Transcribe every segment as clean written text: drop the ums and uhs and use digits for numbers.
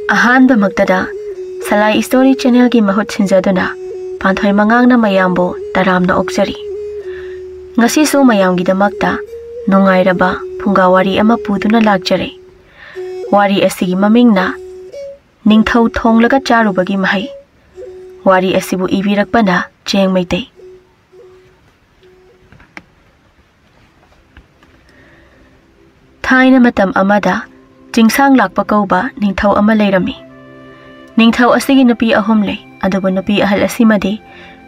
Ahanba magtada Salai Story Channel gi mahut sinjaduna Panthoi Mangang na mayambo taramna oksari. Ngasi su mayam gi damakta nungairaba funga wari ama puduna lakjare. Wari asigi mamingna Ningthou thonglaga charubagi mahei. Wari asibu ibirakpana Cheng Meetei. Thaina matam amada Jingsang lakpa kauba Ningthou ama leirami. Ningthou asigi nupi ahum lei, adubu nupi ahal asimadi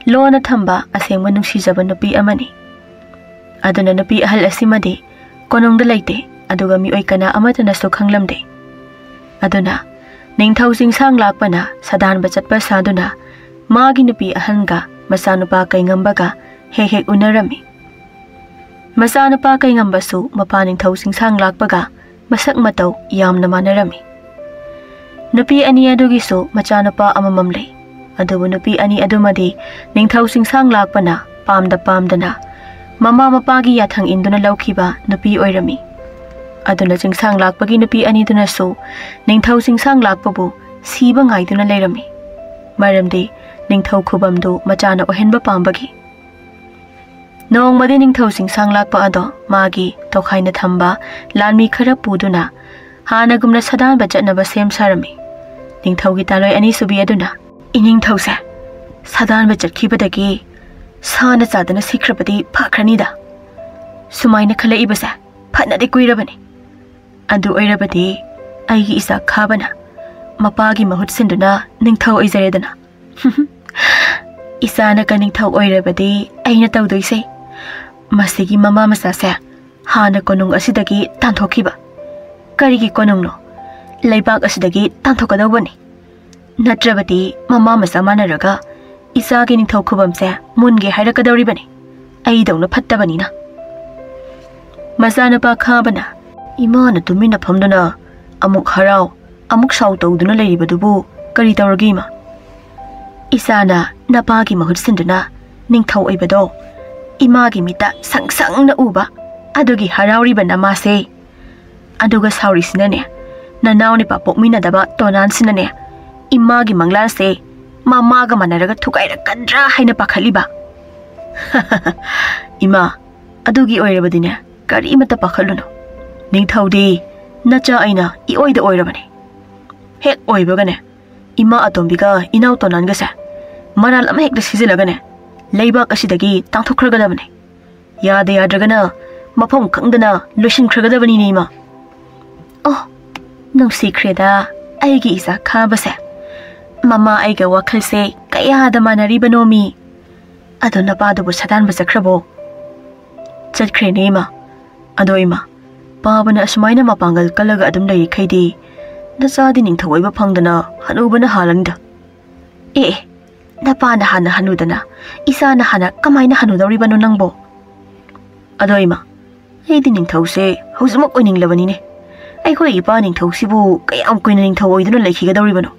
lona thamba asengma nungsijaba nupi amani. Aduna nupi ahal asimadi konongda leite aduga mioi kana amatana su khanglamde. Aduna Ningthou jingsang lakpana sadan bachatpa saduna magi nupi ahanga masanupa kaingambaga hek unarami. Masanupa kaingambasu mapa Ningthou jingsang lakpaga masak matau yamna manarami. Nupi ani adugisu machanapa amamam lei. Adubu nupi ani adumadi Ningthou jingsang lakpana pamdana mama mapagi yathang induna laukiba nupi oirami. Aduna jingsang lakpagi nupi ani dunasu Ningthou jingsang lakpabu siba ngaiduna leirami. Maramdi Ningthou khubamdu machana ohenba pambagi. Nongmadi Ningthou jingsang lakpa ado magi tokhaina thamba lanmi khara puduna hanagumna sadan bachatnaba sem sarami. Ningthou gi taloi ani subi aduna Ningthou sa sadan bachatkhibadagi sana chadana sikhrapadi phakranida. Sumaina khala ibasa phanade kuirabani. Adu oirabadi aigi isa khabana mapagi mahut sinduna Ningthou oijaredana. Isana ka Ningthou oirabadi aina tawdoise masigi mama masasa hana konung asidagi tanthokiba. Karigi konung no leibak asidagi tantokadawani. Natrabadi mama masa manaraga isagi Ningthou khubamse munge hairakadawribani. Aidawna phattabani na. Masanapa khabana imana tumina phamduna amuk harau amuk sau tawduna leiribadubu kari tawragima. Isana napagi mahut sinduna Ningthou oibado imagi mita sang na uba adugi harauriba namase. Aduga sauri sinane nanaw ni papokmina daba tonan sinane imagi manglan se mamaga manaraga thukaira kadra haina pakhaliba. Ima adugi oirabadine kari mata pakhaluno. Ningthou di nacha aina I oida oirabani. Hek oibagane ima atombiga inaw tonan gasa maral ama hek dasizilagane leibak asidagi tangthokragadabani. Yada yadragana mafam khangdana loishinkhragadabani ni ima. Oh, nung sikreda aigi isa khabase mama aiga wakhalse kayada manaribano mi ado napadubu sadan basakrabo chatkre nema ado ima pabana asmaina mapangal kalaga adum lei khaidi nachadi Ningthou oiba phangdana hanubana halanida. Napana hana hanudana isana hana kamaina hanudawribano nangbo. Ado ima aidi Ningthou se hausumak oininglabani ne. Aikoi ipa Ningthou sibu kayam kuina Ningthou oiduna laikhigadawribano.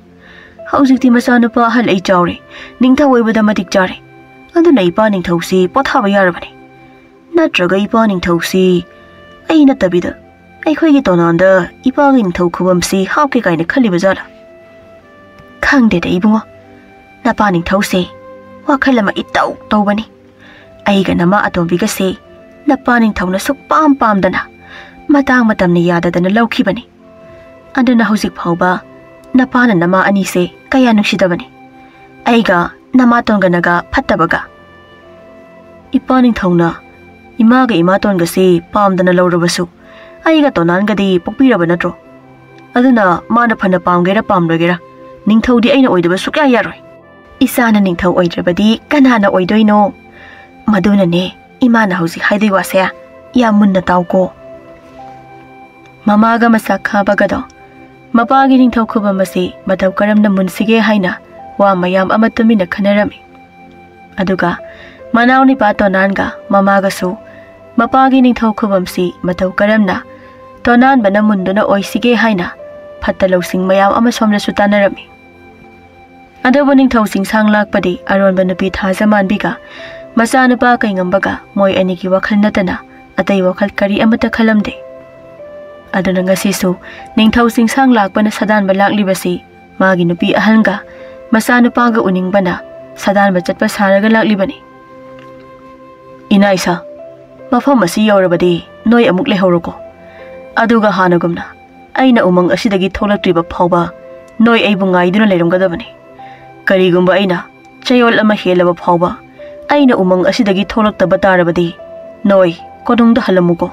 Haujikti masanapa hal ai chawre Ningthou oibada matik chare. Aduna ipa Ningthou si pothaba yarabani. Natraga ipa Ningthou si aina tabida aikoi gi tonanda ipa gi Ningthou khubam si hauke kaina khalibajala. Khangde de ibungo napa Ningthou se wakhalama itau tawbani. Aiga nama atombiga se napa Ningthou na suk pamdana matang matamna yadadana laukhibani. Aduna haujik phauba napana nama ani se kaya nungsidabani. Aiga nama tonganaga phattabaga. Ipa Ningthou na imaga imatonga se pamdana laurabasu aiga tonangadi pokpiraba natro. Aduna mana phana pamgera pamragera Ningthou di aina oidaba sukya yaroi. Isana Ningthou oidrabadi kanana oidoino. Maduna ne imana haujik haidai wase ya munna tauko. Mamaga masak khabagado mapagi Ningthou khubamasi matau karamna munsige haina wa mayam amatumina khanarami. Aduga manawni patonanga mamaga su mapagi Ningthou khubamsi matau karamna tonan bana munduna oisige haina phattalausing mayam ama somna sutanarami. Adubu Ningthou jingsang lakpadi aronba nupi thajamanbiga masanapa kaingambaga moi anigi wakhal natana atai wakhal kari amata khalamde. Aduna ngasisu Ningthou jingsang lakpana sadan ba laklibasi Magi nupi ahanga masa nupaga uningbana sadan bachatpa saraga laklibani. Ina isa mafam asi yaurabadi noi amuk lehoroko. Aduga hanagumna aina umang asidagi tholaktriba phawba noi aibu ngaiduna leirumgadabani. Karigumba aina chayol ama helaba phawba aina umang asidagi tholakta batarabadi noi kodungda halamuko.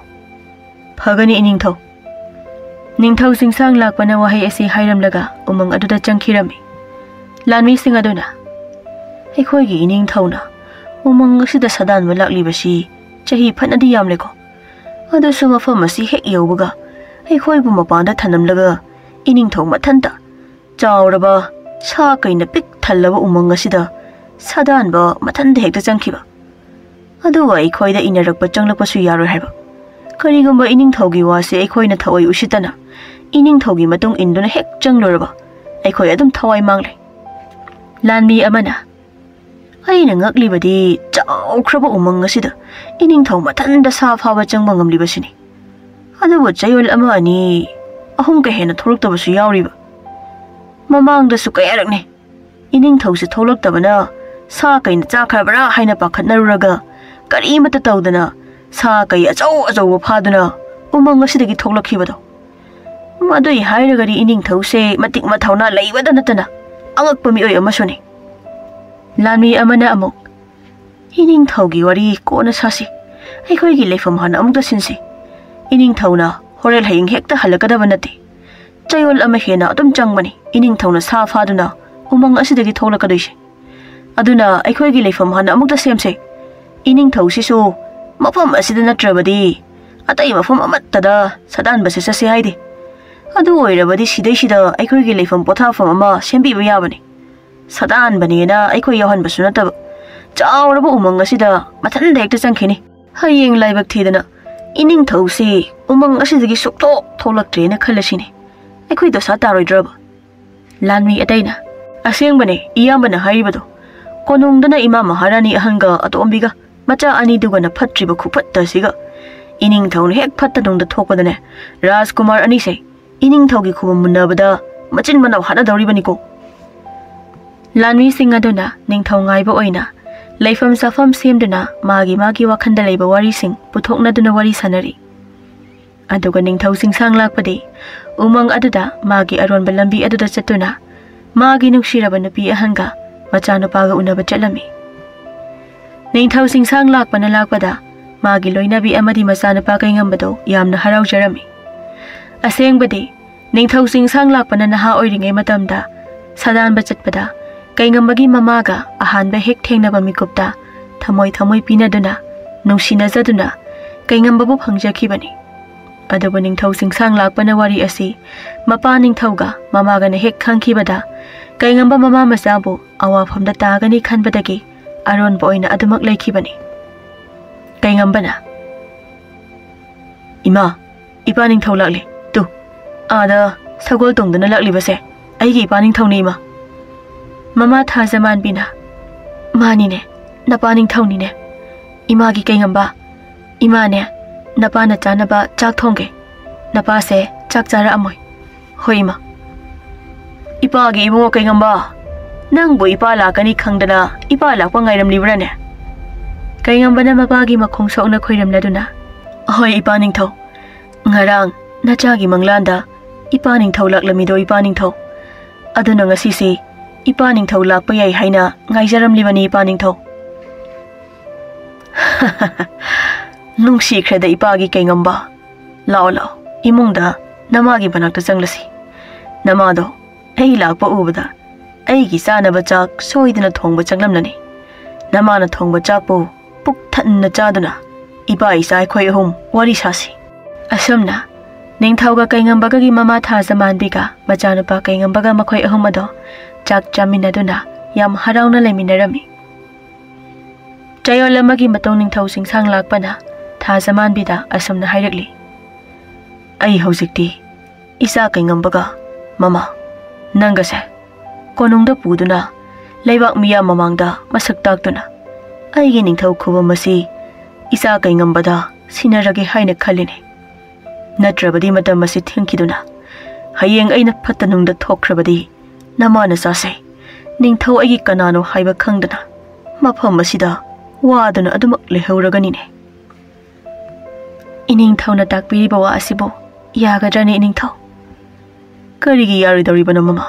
Phagani Ningthou. Ningthou singsang lakpana wahai asi hairamlaga umang aduda changkhirami. Lanmi sing aduna aikhoigi Ningthouna umang asida sadan ba laklibasi chahi phanadi yamleko. Adu suma famasi hek yobuga aikhoi bu mapanda thanamlaga Ningthou mathanta chawraba sa kaina pik thallaba umang asida sadan ba mathanda hekta changkhiba. Adu aikhoida inarakpa changlakpasu yaroi haiba. Karigumba Ningthougi wase aikhoina thawai usitana Ningthougi matung induna hek changloraba aikhoi adum thawai mangle. Lanmi amana aina ngaklibadi chawkraba umang asida Ningthou mathanda sa phawa changba ngamlibasini. Adabu chayol ama ani ahum ka hena tholoktabasu yauriba. Mamangda su kayarakne Ningthou se tholoktabana sa kaina chakhabara haina pakhatnaruraga karimata tawdana sa kai achau phaduna umang asidagi thoklakhibado. Madui hairagari Ningthou se matik mathauna leibada natana angakpa mi oi amasuni. Lanmi amana amuk Ningthougi wari kona sasi aikhoigi leifam hana amukta sinsi. Ningthouna horel haying hekta halakadaba nati chayol ama hena adum changbani Ningthouna sa phaduna umang asidagi tholakadoise. Aduna aikhoigi leifam hana amukta semse Ningthou sisu mafam asida natrabadi atai mafam amattada sadan base sase haide. Adu oirabadi sidai sida aikhoigi leifam pothafam ama sembiba yabani. Sadan banena aikhoi yahan basu nataba chawraba umang asida mathanda hekta changkhini. Hayeng laibak thidana Ningthou se umang asidagi sukto tholaktrena khalasini aikhoi dosa taroidraba. Lanmi ataina asengbane iyambana hairibado konungdana ima maharani ahanga atombiga macha ani dugana phatriba khuphatta siga Ningthou hek phatta dongda thokpadane Rajkumar ani se Ningthougi khubam munnabada machin manaw hana dawribani ko. Lanmi singaduna Ningthou ngaiba oina leifam safam semduna magi wakhanda leiba wari sing puthoknaduna wari sanari. Aduga Ningthou singsang lakpadi umang aduda magi aronba lambi aduda chatuna magi nuksiraba nupi ahanga macha nupaga unaba chatlami. Ningthou singsang lakpana lakpada magi loinabi amadi macha nupa kaingambado yamna haraujarami. Asengbadi Ningthou singsang lakpana naha oiringai matamda sadan ba chatpada kaingambagi mamaga ahanba hek thengnaba mikupta thamoi pinaduna nungsinajaduna kaingambabu phangjakhibani. Adubu Ningthou singsang lakpana wari asi mapa Ningthouga mamaga na hek khangkhibada kaingamba mama masabu awafamda tagani khanbadagi aron boina adumak laikhibani. Kaingambana Ima ipa Ningthou lakli tu ada sagol tongduna laklibase aigi ipa Ningthou ni ima. Mama thajaman bina mani ne napa Ningthou ni ne imagi kaingamba ima ne napa na chanaba chak thongge napa se chak chara amoy hoima. Ipa gi ibungo kaingamba nangbu ipa lakani khangdana ipa lakpa ngairam librane. Kaingambana mapagi makhong sokna khoiramladuna hoi ipa Ningthou ngarang nachagi manglanda ipa Ningthou laklamido ipa Ningthou aduna ngasi se ipa Ningthou lakpa yai haina ngaijaram libani ipa Ningthou. Nungsi khreda ipagi kaingamba lao imungda namagi banakta changlasi namado ei lakpa ubada aigi chanaba chak soidana thongba changlamnani namana thongba chakpo puk thanna chaduna ipa isa khoi hum wari sasi. Asamna Ningthouga kaingambaga gi mama thajamanbiga machanupa kaingambaga makhoi ahum ado chak chaminaduna yam harauna leminarami. Chayol amagi matong Ningthou singsang lakpana thajamanbida asamna hairakli ai hojikti isa kaingambaga mama nangase konungda puduna leibak miya mamangda masak taktuna aigi Ningthou khubamasi isa kaingambada sinarage haina khalini natrabadi matam masi thingkiduna hayeng aina phatanungda thokrabadi Namana sase, Ningthou aigi kanano haiba khangdana, mafam asida wadana adumak lehauraganine. Ningthou na takpiriba wa asibo, yagadrani Ningthou. Karigi yaridoribano mama.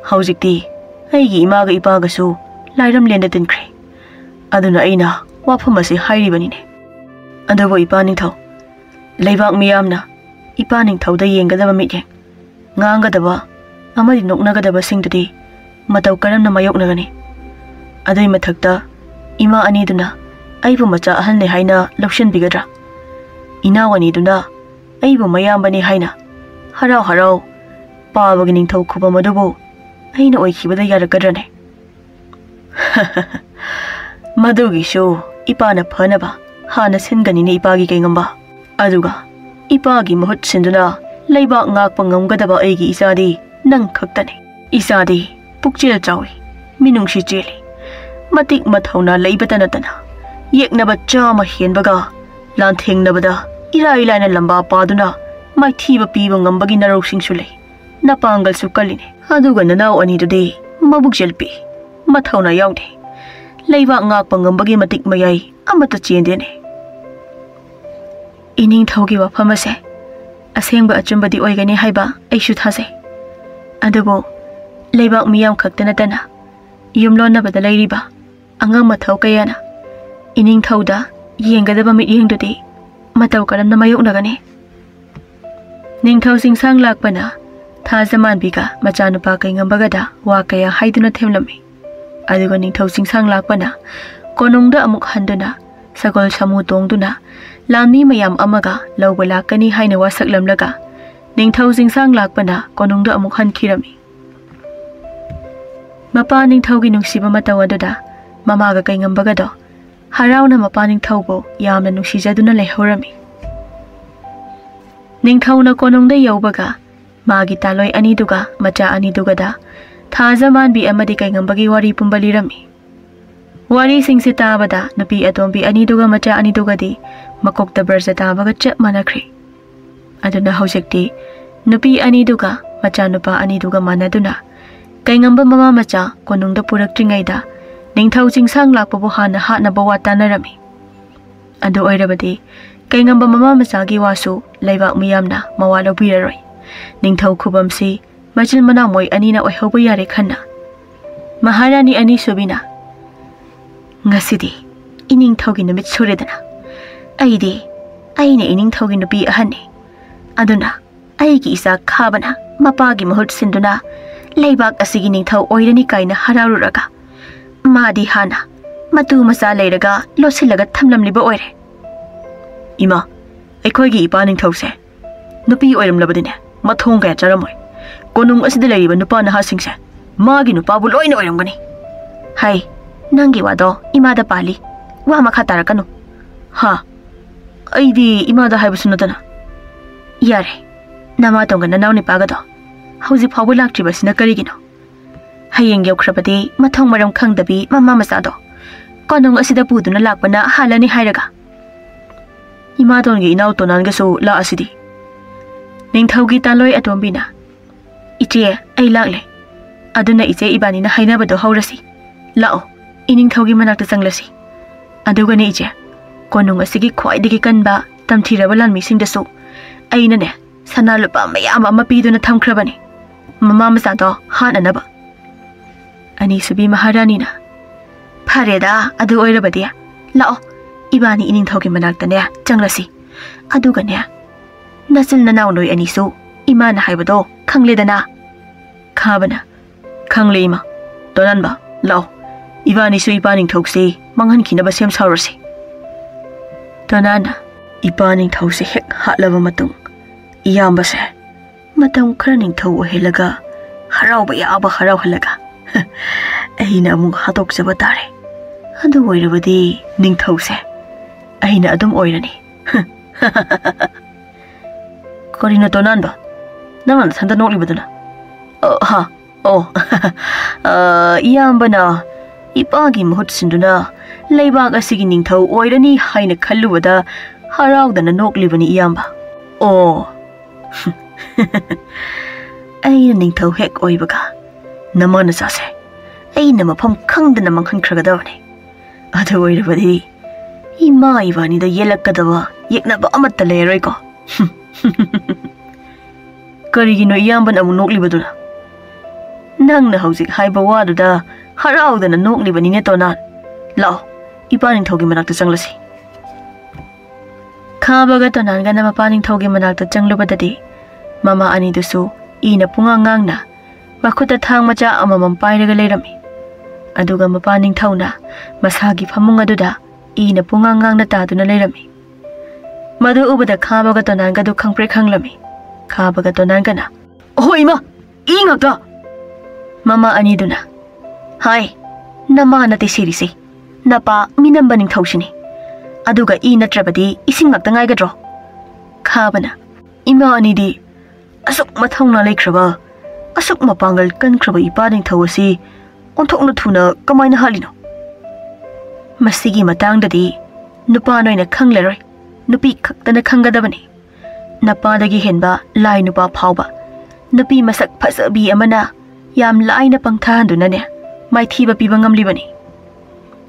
Haujikti, aigi imaga ipagasu, lairam lenda tinkre. Aduna aina, wafamasi hairibanine. Adubo ipa Ningthou. Laibak miyamna, ipa Ningthou da yengadaba mitye. Ngangadaba, amadi noknagadaba singdudi, mataw karamna mayoknagani. Adoy mathakta, ima aniduna, aibu macha ahalne haina lokshan bigadra. Inawaniduna, aibu mayambani haina. Harau harau, paabagi Ningthou kuba madubo, aina oikibada yarakadrane. Madugi shu, ipa na phanaba, hana singanine ipagi kengamba. Aduga, ipagi mahut sinduna, laibak ngakpa ngamgadaba aigi isadi, nang khaktane. Isadi, pukchil chawi, minungshi chili. Matik mathauna laibatanatana. Yeknaba chama hienbaga, lanthengnabada, ira-ilaina lamba paduna, maithiba piba ngambagi narosing sulay. Napangal sukaline. Aduga nanaw anidudi, mabukjelpi. Mathauna yawde. Laibak ngakpa ngambagi matik mayay, amata chiendene. Ningthougi wafam ase, asengba achumbadi oigani haiba aishu thase. Adubo, laibak miyam khaktanatana, yumlonnabada lairiba, angang mathau kayana, Ningthouda yengadaba mityengdudi, mataw karamna mayoknagani. Ningthou singsang lakpana, thazamanbiga machanupa kay ngambagada wa kaya haiduna themlami. Aduga Ningthou singsang lakpana, konongda amuk handuna, sagol samu tongduna, Lami mayam amaga lawba lakani haina wasaklamlaga, Ningthou singsang lakpana konongda amuk hankirami. Mapa Ningthougi nungsiba mataw aduda, mamaga kay ngambagado, haraw na mapa Ningthoubo yamna nungsijaduna lehorami. Ningthou na konongda yawbaga, magi taloy aniduga macha anidugada, thazamanbi amadi kay ngambagi wari pumbalirami. Wari singsi tabada napi atombi aniduga macha anidugadi, makokta bersa tabaga chap manakri. Aduna haujikti, napi aniduga macha nupa aniduga manaduna, kay ngamba mama macha konongda puraktringaida, Ningthou singsang lakpabo hana hatnaba watanarami. Adu oirabadi, kay ngamba mama machagi wasu laibak miyamna mawalo biraroy. Ningthou khubamsi majil manamoy anina oihobo yare khanna. Maharani ani subina. Ngasidi, Ningthougi namit suredana. Aidi, aina Ningthougi nupi ahanne. Aduna, aigi isa khabana, mapagi mahut sinduna, laibak asigi Ningthou oirani kaina hararuraga. Madi hana, matu masa leiraga, losilaga thamlamliba oire. Ima, aikoigi ipa Ningthouse, nupi oiramlabadine, mathong kaya charamoy. Konong asida leiriba nupa nahasingse, magi nupabu loina oiramgani. Hai, Nangi wado, imada pali. Wa makatarakano. Ha. Aidi imada haibasunatana. Yare. Namatonga nanaw ni pagado. Hauzi phabu laktribasina karigino. Hayeng yaukrabadi mathong maram khangdabi mama masado. Konong asida puduna lakpana halani hairaga. Imadongi inaw tonangasu la asidi. Ningthougi taloy atombina. Iche ay lakle. Aduna iche ibani na hainabado haurasi. Lao. Ningthougi manakta changlasi. Aduga ni ije, konong asigi khwaidagi kanba tamthiraba lanmi singdasu, ainane sanalupa mayam ama piduna thamkrabani. Mama masado hananaba. Ani subi maharani na. Phareda adu oirabadi, lao ibani Ningthougi manaktane changlasi. Aduga ne nasil nanaw noi anisu imana haibado khangledana. Khabana khangle ima tonanba lao. Ibani su ipa Ningthousi manghan kinaba sem saurasi. Tonana ipa Ningthousi hek hatlaba matung iyambase matam khara Ningthou ohelaga harauba yaba harau halaga. Aina amuk hatokjaba tare. Adu oirabadi Ningthouse aina adum oirani. Korina tonanba naman sanda noklibaduna. Ha. Oh. Iyambana ipagi mahut sinduna laibak asigi Ningthou oirani haina khallubada haraudana noklibani iyamba. Oh. Aina Ningthou hek oibaga Namana sase. Ay na mapam kangda na manghankragadawane. Ado oirabadi. Ima ibani da yelakadawa yeknaba amatta leroy ko. Karigino iyamban amu noklibaduna. Nangna hawzik haiba waduda haraudana noklibanine tonan. Lao, ipa Ningthougi manakta changlasi. Khabaga tonanga na mapa Ningthougi manakta changlubadadi. Mama anidusu ina pungangang makuta thang macha amamam pairaga leirami. Aduga mapa Ningthouna masagi phamung aduda ina pungangang na taduna leirami. Madu ubada khabaga tonanga du khangpre khanglami. Khabaga tonanga na. Oh ima, ingakta. Mama aniduna. Hai, nama nati sirisi. Napa minamba Ningthoushini. Aduga natrabadi ising ngakta ngaigadro. Khabana. Ima anidi. Asuk mathongna leikraba. Asuk mapangal kankraba ipa Ningthou asi onthokna thuna kamaina halino. Masigi matangdadi nupa noina khangleroi. Nupi khaktana khangadabani. Napadagi henba lai nupa phauba. Nupi masak phasabi amana yam laina pangthandunane maithiba piba ngamlibani.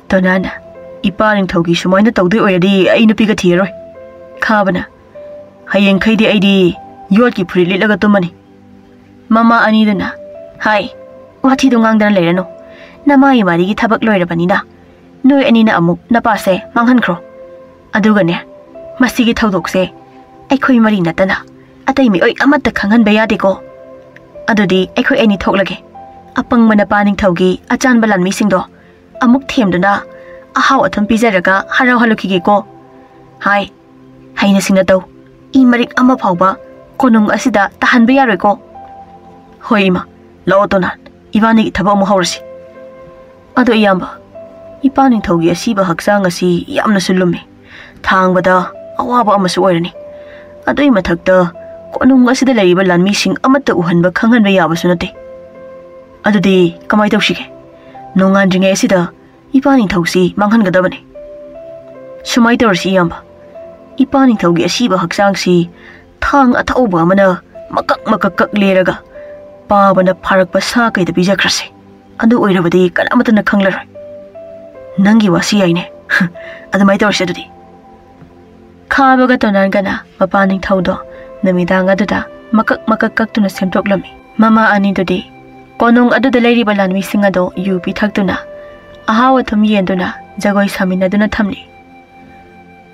Tonana ipa Ningthougi sumaina tawdoi oyadi ai nupiga thiroi. Khabana. Hayeng khaidi aidi yotki phuri litlaga tumani. Mama aniduna. Hai, wathi dungangdana leirano. Nama imarigi thabak loirabanina. Noi anina amuk napase manghankhro. Adugane masigi thaudokse aikhoi mari natana atai mi oi amatta khanghanba yadeko. Adudi aikhoi ani thoklage. Apangmana pa Ningthougi achan balan mi singdo amuk themduna ahaw atham pizaraga haraw halukige ko. Hai, haina singna taw. Imarik ama phauba konung asida tahanba yaroi ko. Hoi ima, lao tonan ibani thaba mu hawrasi. Ado iyamba ipa Ningthougi asiba haksang asi yamna sulumi. Thangbada awaba amasu oirani. Ado imathakta konung asida laiba lanmi sing amatta uhanba khanghanba yabasu nate. Adudi kamai tawshige. Nongandringe asida ipa Ningthousi manghangadabani. Sumai tawrasi iyamba. Ipa Ningthougi asiba haksangsi thang Athouba amana makak leraga pabana pharakpa sa kaida bijakrase. Adu oirabadi kanamatana khanglaroi. Nangi wasi aine. Adumai tawrasi adudi. Khabaga tonangana mapa Ningthoudo namidang aduda makak kaktuna semtoklami. Mama anidudi konung aduda leiriba lanmi singado yupi thaktuna ahawa thum yenduna jagoi saminaduna thamli.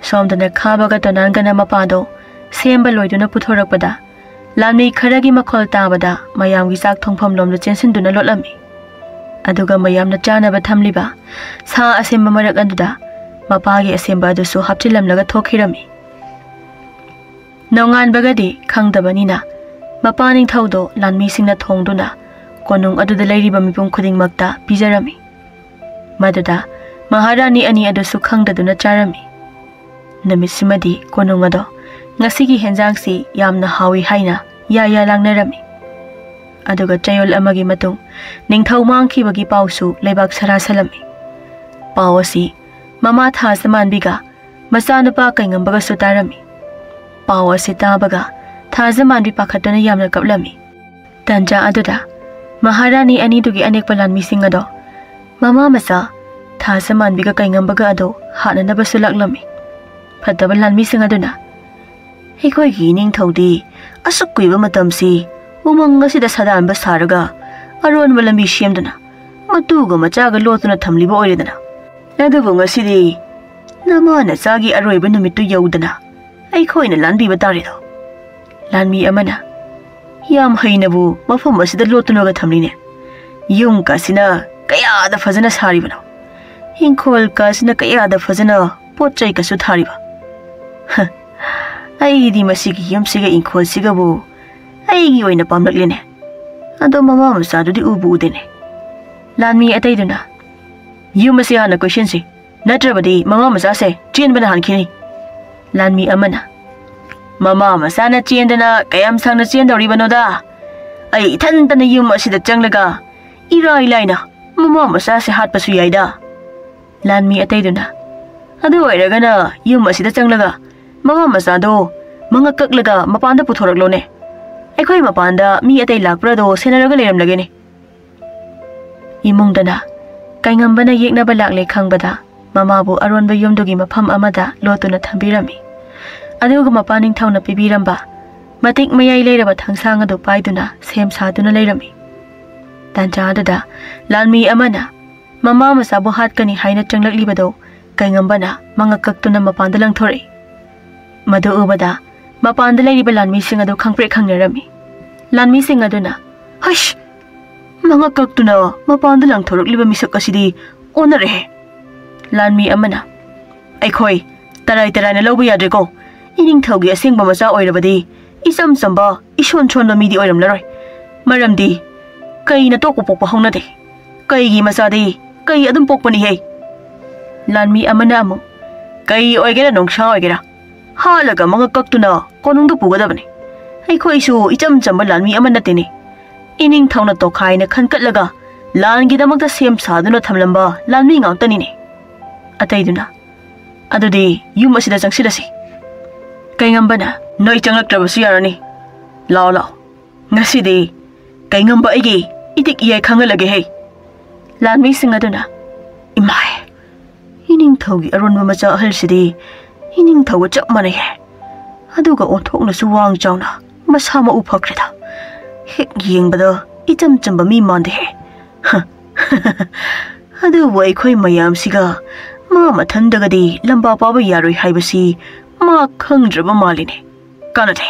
Somdana khabaga tonangana mapado semba loiduna puthorakpada lanmi kharagi makhol tabada mayamgi chak thongpham lomda chensinduna lotlami. Aduga mayamna chanaba thamliba sa asemba marak aduda mapagi asemba adusu hapchilamlaga thokhirami. Nongan bagadi khangdabanina mapa Ningthoudo lanmi singna thongduna konung aduda leiriba mipum khudingmakta pijarami. Maduda maharani ani adusu khangdaduna charami. Namisimadi konung ado ngasigi henjangsi yamna hawi haina ya langnarami. Aduga chayol amagi matung Ningthou mangkhibagi pausu leibak sarasalami. Pawasi mama thasamanbiga masanupa kaingambaga sutarami. Pawasi tabaga thasamanbi pakhatuna yamna kaplami. Tanja aduda maharani anidugi anekpa lanmi singado mama masa thasamanbiga kaingambaga ado hananaba sulaklami. Phataba lanmi singaduna Hikoigi Ningthoudi asuk kuiba matamsi umang asida sadanba saraga aronba lambi semduna matuga machaga lotuna thamliba oiredana. Adubu ngasidi namana chagi aroiba numittu yaudana aikhoina lanbiba tarido. Lanmi amana yam hainabu mafam asida lotunaga thamline. Yung kasina kayada fazana saribano. Hinkol kasina kayada fazana potchai kasu thariba. Aidi masigi yamsiga inkol sigabu aigi oina pamlaklene. Ado mama masadudi ubu udene. Lanmi ataiduna yumasi hana question si natrabadi mama masase chenbana hankhini. Lanmi amana mama masana chendana kayam sangna chendoribano da ai ithantana yum asida changlaga irai laina mama masase hatpasu yaida. Lanmi ataiduna adu oiragana yum asida changlaga mama masado manga kaklaga mapanda puthoraklone. Aikhoi mapanda mi atai lakprado senaraga leiramlagene. Imungdana kaingambana yeknaba lakle khangbada mamabu aronba yumdugi mafam amada lotuna thambirami aduga mapa Ningthauna pibiramba matik mayai leiraba thangsang adu paiduna sem saduna leirami tanjadada lanmi amana mama masabu hatkani haina changlaklibado kaingambana mangakaktuna mapanda langthori madu ubada mapanda leiriba lanmi sing adu khangpre khangnerami lanmi sing aduna hush mangakaktuna mapanda langthorokliba misak asidi onare lanmi amana aikhoi tarai tarai na lobu yadreko Ningthaugi asengba macha oirabadi isam samba ison chonba midi oiramlaroi maramdi kaina tokpo pokpa haunade kaigi masadi kai adum pokpani he lanmi amana amu kai oigera nongsha oigera halaga manga kaktuna konungdu pugadabani aikhoi su icham chamba lanmi amana tene Ningthauna tokhaina khankatlaga langi damakta sem saduna thamlamba lanmi ngawtani ne ataiduna adudi yum asida changsidasi kaingambana noi changlaktrabasu yarani lao lao ngasidi kaingamba igi itik iyai khangalage he lanmi singaduna imai Ningthaugi aronba macha ahalsidi Ningthauga chap manai he aduga onthokna su wang chauna masama uphakreda hek yengbada icham chamba mi mande he adu wai khoi mayam siga ma mathandagadi lamba paba yaroi haibasi ma khangdraba maline kanate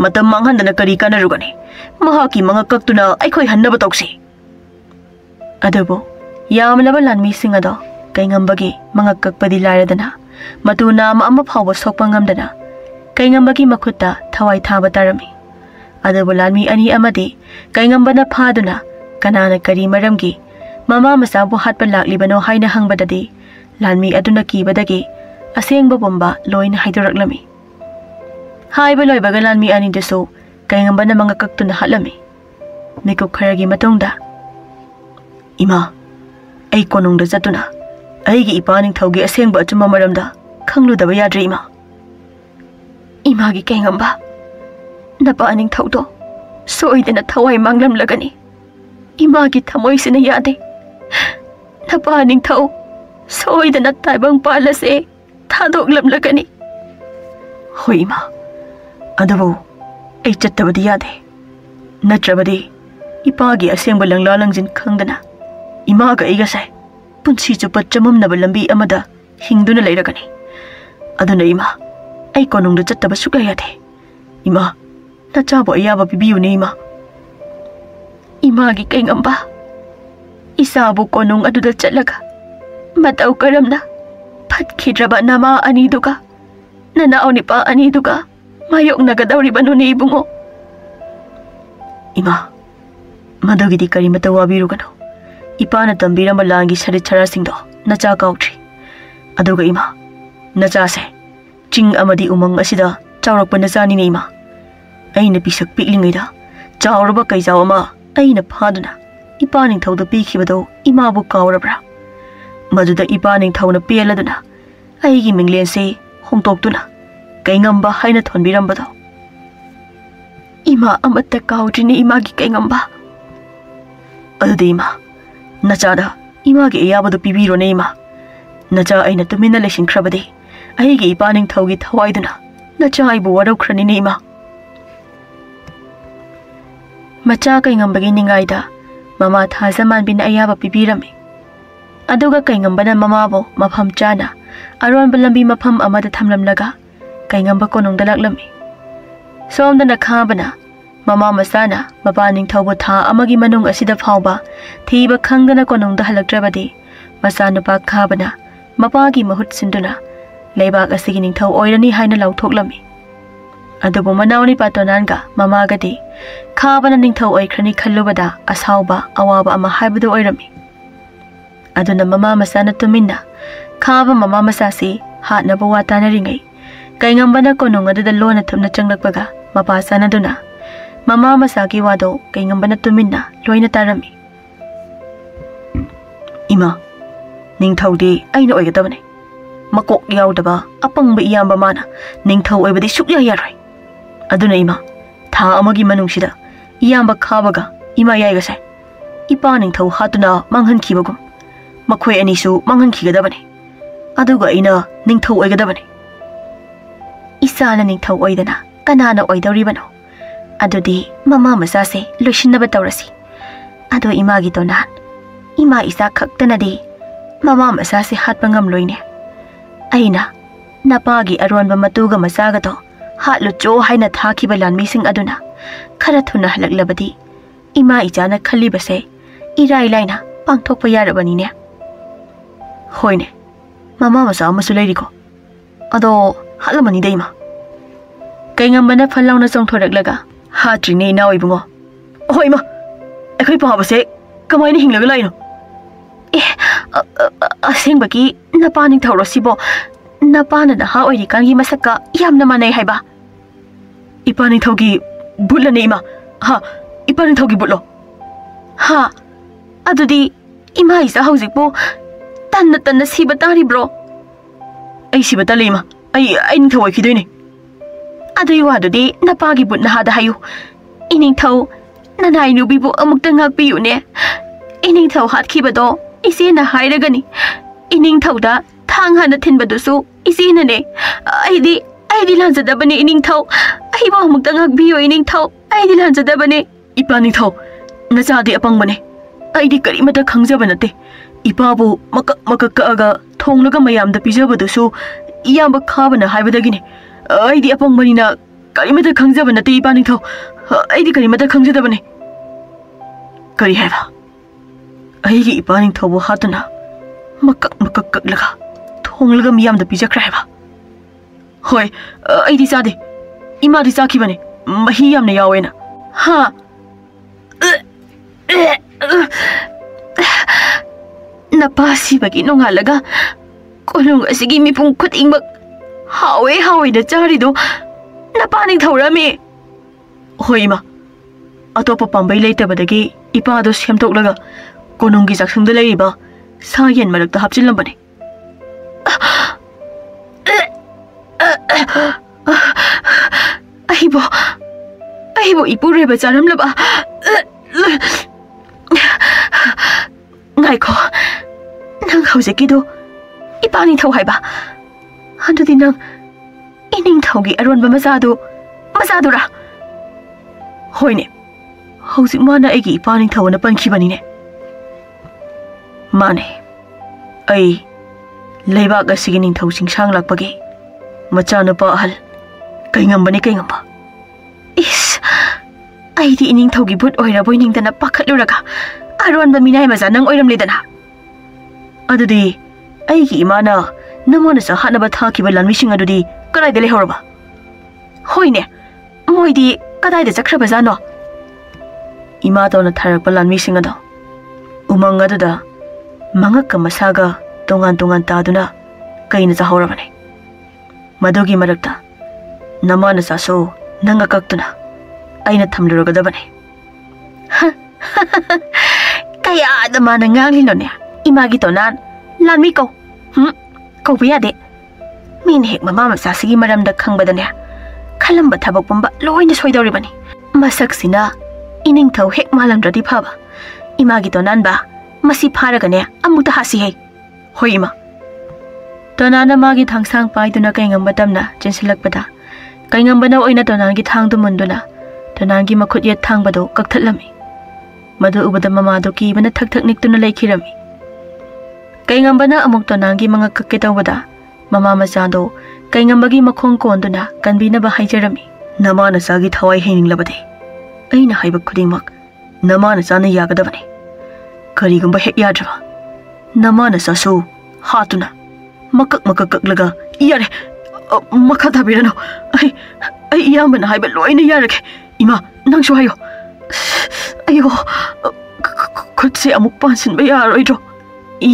matam manghandana kari kanarugani mahaki manga kaktuna aikhoi hannaba tokse adabo yamlaba lanmi singado kaingambagi manga kakpadi lairadana matuna ama phawba sokpangamdana kaingambagi makhutta thawai thaba tarami adabo lanmi ani amadi kaingambana phaduna kanana kari maramgi mama masabu hatpa laklibano haina hangbadadi lanmi aduna kibadagi asengba bomba loina haidoraklami haiba loibaga lanmi ani deso kaingambana manga kaktuna hatlami mikup kharagi matungda ima ai konungda jatuna aigi ipa Ningthaugi asengba achuma maramda khangludaba yadre ima gi kaingamba napa Ningthaudo soidena thawai manglamlagani ima gi thamoi sina yade napa Ningthau soidena taibang palase thadoklamlagani hoima adabu ai chattabadi yade natrabadi ipagi asengba langla langjin khangdana ima ga iga sai punsi chupa chamamnaba lambi amada hingduna leiragani aduna ima ai konungda chattaba suka yade ima nachabo ayaba bibiyune ima gi kaingamba isabu konung aduda chatlaga matau karamna phatkidraba nama ani duga nana onipa ani duga mayok nagadawri banuni ibungo ima madogidi kari matawabiru gano ipana tambira malangi sari chara singdo nacha kautri aduga ima nacha se ching amadi umang asida chawrakpa nachani ne ima aina pisak piklingaida chawraba kaijaw ama aina phaduna ipa Ningthauda pikhibado imabu kawrabra maduda ipa Ningthauna peladuna aigi minglense hongtoktuna kaingamba haina thonbirambado ima amatta kawtrini imagi kaingamba adude ima nachada imagi ayabado pibiro ne ima nacha aina tumina leshinkrabade aigi ipa Ningthaugi thawaiduna nacha aibu waraukrani ne ima macha kaingambagi ningaida mama thazaman bin ayaba pibirami aduga kaingambana mamabo mafam chana aronba lambi mafam amada thamlamlaga kaingamba konongda laklami somdana khabana mama masana mapa Ningthaubu tha amagi manung asida phawba thiba khangdana konongda halaktrabadi masanupa khabana mapagi mahut sinduna leibak asigi Ningthau oirani haina lauthoklammi adubu manawni patonanga mamagadi khabana Ningthau oikrani khallubada asauba awaba ama haibadu oirami aduna mama masana tuminna khaba mama masasi hatnaba watana ringai kaingambana konung aduda lona thumna changlakpaga mapa sanaduna mama masagi wado kaingambana tuminna loina tarami ima Ningthaudi aina oigadabane makok yaudaba apangba iyamba mana Ningthau oibadi sukya yaroi aduna ima tha amagi manungsida iyamba khabaga ima yaigase ipa ningthau hatuna manghan khibagum makhoi anisu manghan khigadabani aduga ina ningthau oigadabani isana ningthau oidana kanana oidoribano adudi mama masase loishinaba tawrasi ado imagi tonan ima isa khaktanadi mama masase hatpangam loine aina napagi aronba matuga masaga to hatlu cho haina thakiba lanmising aduna khara thuna halaklabadi ima ijana khalibase irai laina pangthokpa yarabani ne hoine mama masa amasu leiriko ado halamani deima kaingambana phalauna chongthoraklaga hatrine na oibungo hoima akhoi pabase kamaina hinglaga laino asengbaki napani thawro sibo napana na ha oiri kangi masaka yamna manai haiba ipani thogi bulane ima ha ipani thogi bulo ha adudi ima isa haujikpo tanna siba tari bro ai siba talima ai ning thawai khidoine adui wadudi napagi butna hada hayu ining thau nanai nubi bu amukta ngakpi yune ining thau hat khibado isi na hairagani ining thauda thang hana thinbadusu isi na ne aidi lanjadabani ining thau ai ba amukta ngakbi yo ining thau aidi lanjadabani ipa ning thau nachadi apangbane aidi karimata khangjabanate ipabu makak aga thonglaga mayamda pijabadusu iyamba khabana haibadagine aidi apangbani na karimata khangjabanate ipa ning thau aidi karimata khangjadabane kari haiba aigi ipa ning thau hatuna makak laga thonglaga miyamda pijakra haiba hoi aidi sade ima di sakibane mahi yamna yawena ha napasi bagi nongalaga kolong asigi mipung khutingbak hawe da charido napaning thaurami hoima atopa pambai leitabadagi ipa do semtoklaga kononggi jaksungda leiba sayen marakta hapchilambane aibo ipureba charamlaba ngaiko nang haujekido ipani thau haiba handudi nang ining thaugi aronba masadu ra hoine hauji mana egi ipani thauna pankhibani ne mane ai leibak asigi ning thau singsang lakpagi machana pa ahal kaingamba is aidi ining thaugi but oira boy ning dana pakhatluraga aronba minai maza nang oiram ledana adudi aigi imana namona sa hanaba thakiba lanmising adudi karai de lehorba hoine moidi kadai de jakhra bazano ima tona tharak lanmising ado umang aduda mangak masaga tongan taduna kaina jahorabane madogi marakta namana saso nanga kaktuna aina thamluragadabane kaya adamana nganglino ne imagi tonan lanmi ko ko biyade min hek mama masasigi maramda khangbadane khalamba thabak pamba loina soidoribani masaksina ining thau hek malamdradi phaba imagi tonan ba masi pharagane amuta hasi hei hoima tonana magi thangsang paiduna kaingam batamna chensilakpada kaingambana oina tonangi thangdu munduna tonangi makhut yet thangbado kakthatlami madu ubada mama do ki bana thak niktuna leikhirami kaingambana amuk tonangi manga kakke tawbada mama masado kaingambagi makhong konduna kanbina ba haijarami namana sagi thawai heininglabade aina haiba khudingmak namana sana yagadabane karigumba hek yadraba namana sasu hatuna makak laga yare makha thabirano ai yamana haiba loina yarake ima nangsu hayo ayo khutse amuk pansin ba yaroidro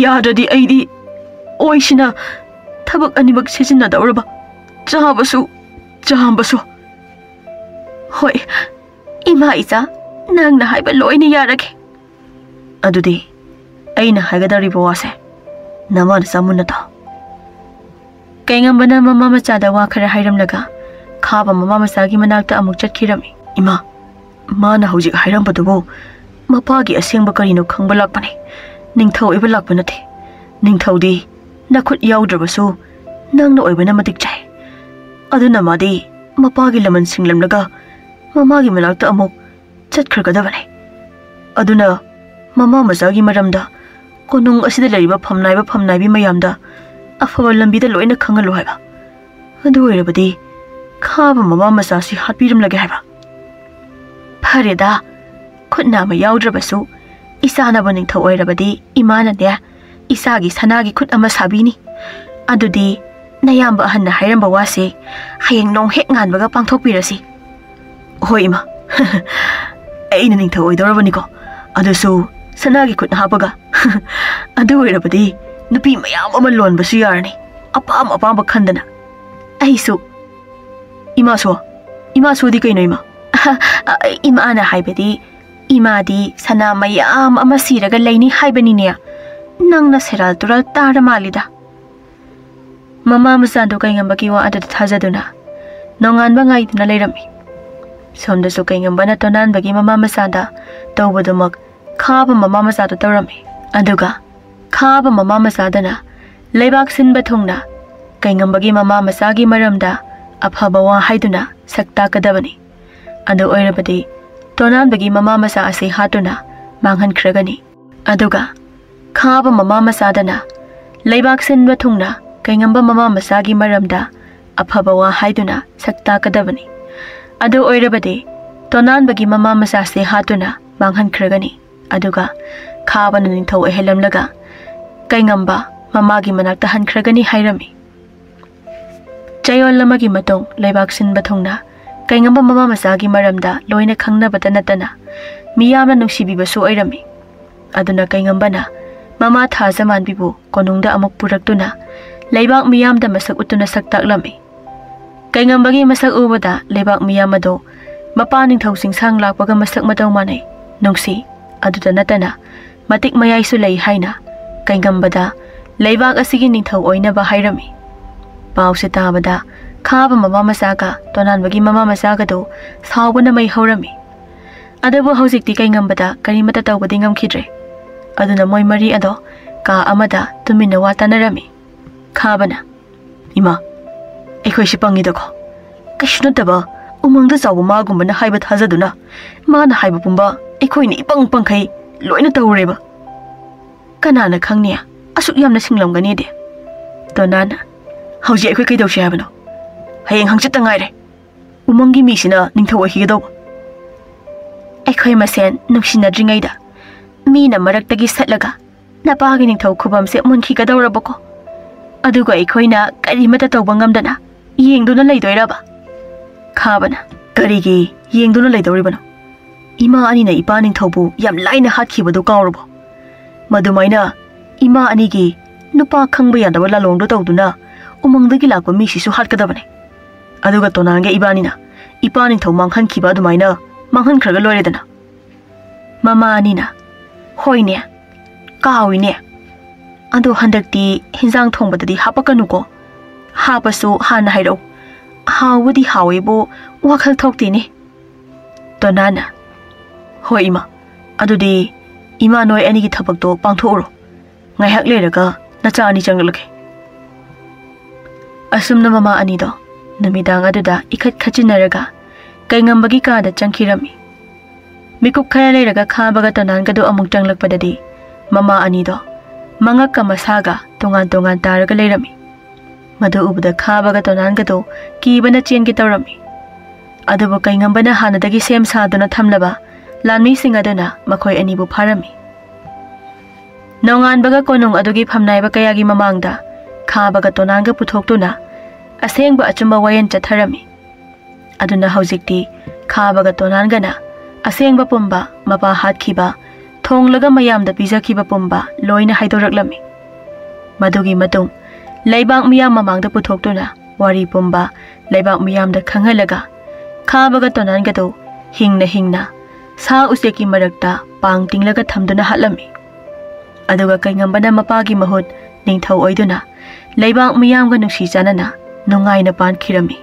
yadadi aidi oisina thabak anibak sejina dauraba chahambasu hoi ima isa nangna haiba loina yarake adudi aina haigadaribo wase namana samuna ta kaingambana mama machada wa khara hairamlaga khaba mama masagi manakta amuk chatkirami ima mana hojik hairam padubo mapagi asengba karino khangba lakpane Ningthou oiba lakpa nate Ningthou di nakhut yaudrabasu nangna oibana matik chai aduna madi mapagi laman singlamlaga mamagi manakta amuk chatkhragadabane aduna mama masagi maramda konung asida lariba phamnaibi mayamda afaba lambida loina khangalu haiba adu oirabadi khaba mama masasi hatpiram lage haiba phareda khutna ma yaudrabasu isana ba Ningthou oirabadi imana ne isagi sanagi khut ama sabini adudi nayamba hanna hairamba wase hayeng nong hek nganbaga pangthokpirasi hoi ma aina Ningthou oidorabani ko adusu sanagi khut hapaga adu oirabadi nupi mayam ama lonbasu yarani apam khandana aisu ima so di kaino ima ana haibadi ima di sana mayam ama siraga laini haibani ne nangna seral tural tara malida mama masando kaingambaki wa adada thajaduna nonganba ngaiduna leirami somdasu kaingambana tonanbagi mama masada tawbadumak khaba mama masada tawrami aduga khaba mama masadana leibak sinba thungna kaingambagi mama masagi maramda afaba wa haiduna sakta kadabani adu oirabadi tonanbagi mama masa ase hatuna manghan khragani aduga khaba mama masadana leibak sinba thungna kaingamba mama masagi maramda afaba wa haiduna sakta kadabani adu oirabadi tonanbagi mama masa se hatuna manghan khragani aduga khaba Ningthou ehelamlaga kaingamba mamagi manakta hankragani hairami chayol lamagi matong leibak sinba thungna kaingamba mama masagi maramda loina khangnabata natana miyamna nungsibibasu oirami aduna kaingambana mama thajamanbibu konungda amuk puraktuna leibak miyamda masak utuna saktaklami kaingambagi masak ubada leibak miyamado mapa Ningthou singsang lakpaga masak mataw manai nungsi aduda natana matik mayaisu lei haina kaingambada leibak asigi Ningthou oinaba hairami pause tabada khaba mama masaga tonanbagi mama masaga do saubana mai haurami adabu hojikti kaingambada karimata tawbadi ngamkhidre aduna moi mari ado ka amada tumina watanarami khabana ima ekhoi sipangi dako kishnu taba umangda sawu magumbana haiba thajaduna mana haiba pumba ekhoi ni ipang khai loina tawreba kanana khangnia asuk yamna singlamgani de tonana hauji ekhoi kai dawshi habano hayeng hangchit tangaire umangi misina Ningthou higedo ekhoi masen nuksina dringaida mina maraktagi satlaga napagi Ningthou khubamse munki kadawrabako aduga ekhoi karimata tawba ngamdana yengduna leidoiraba khabana karigi yengduna leidoribano ima anina ipa Ningthoubu yam laina hatkibadu kawrabo madumaina ima anigi nupa khangba yadaba lalongdo tawduna umangdagi lakpa misisu hatkadabane aduga tonange ibanina ipa Ningthou manghan khiba adumaina manghan khraga loiredana mama anina hoine kawine adu handakti hinjang thongbadadi hapakanuko hapasu hana hairo hawudi hawebo wakhal thoktini tonana hoi ima adudi ima noi anigi thabakto pangthoro ngaihak leraga nacha ani changlake asumna mama anido namidang aduda ikhat khachinaraga kaingambagi kada changkhirami mikup khaya leraga khabaga tonangadu amuk changlakpadadi mama anido mangakka masaga tongan taraga lerami madu ubda khabaga tonangadu kibana chengi tawrami adubu kaingambana hanadagi sem saduna thamlaba lanmi singaduna makhoi anibu pharami nongan baga konung adugi phamnaiba kayagi mamangda khabaga tonanga puthoktuna asengba achumba wayen chatharami aduna hojikti khabaga tonangana asengba pumba mapa hatkhiba thonglaga mayamda pijakhiba pumba loina haidoraklami madugi matung leibak miyam mamangda puthoktuna wari pumba leibak miyamda khangalaga khabaga tonangado hingna sa useki marakta pang tinglaga thamduna hatlami aduga kaingambana mapagi mahut Ningthou oiduna leibak miyamga nungsi janana nungaina pan khirami